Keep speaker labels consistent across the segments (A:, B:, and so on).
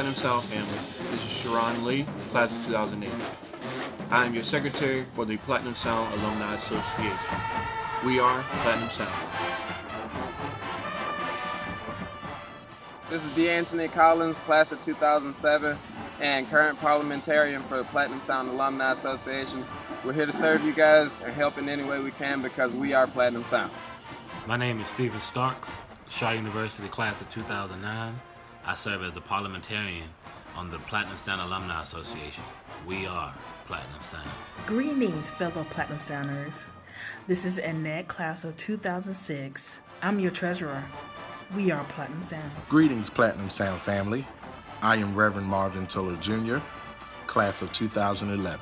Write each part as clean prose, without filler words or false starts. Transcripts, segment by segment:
A: Platinum Sound family. This is Sharon Lee, class of 2008. I am your secretary for the Platinum Sound Alumni Association. We are Platinum Sound.
B: This is D'Anthony Collins, class of 2007, and current parliamentarian for the Platinum Sound Alumni Association. We're here to serve you guys and help in any way we can because we are Platinum Sound.
C: My name is Stephen Starks, Shaw University class of 2009. I serve as the parliamentarian on the Platinum Sound Alumni Association. We are Platinum Sound.
D: Greetings, fellow Platinum Sounders. This is ANNETTE, class of 2006. I'm your treasurer. We are Platinum Sound.
E: Greetings, Platinum Sound family. I am Reverend Marvin Tiller Jr., class of 2011.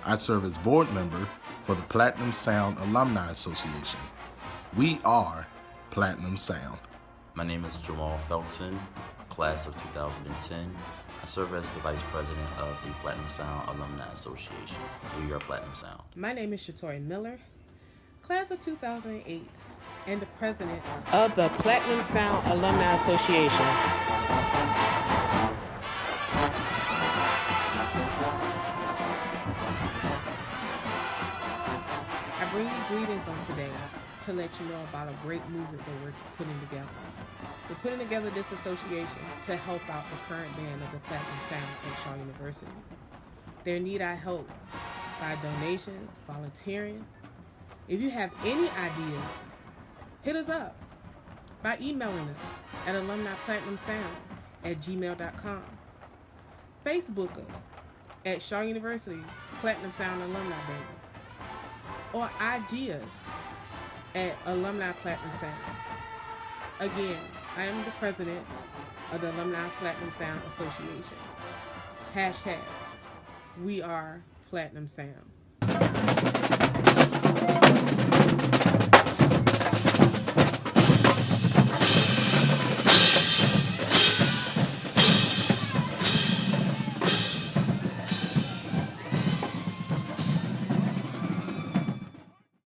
E: I serve as board member for the Platinum Sound Alumni Association. We are Platinum Sound.
F: My name is JAMAL, class of 2010. I serve as the vice president of the Platinum Sound Alumni Association. We are Platinum Sound.
G: My name is SHERTORRIE Miller, class of 2008, and the president of the Platinum Sound Alumni Association. I bring you greetings on today to let you know about a great movement that we're putting together. We're putting together this association to help out the current band of the Platinum Sound at Shaw University. They need our help by donations, volunteering. If you have any ideas, hit us up by emailing us at alumniplatinumsound@gmail.com. Facebook us at Shaw University Platinum Sound Alumni Band, or IG us at Alumni Platinum Sound. Again, I am the president of the Alumni Platinum Sound Association. Hashtag, we are Platinum Sound.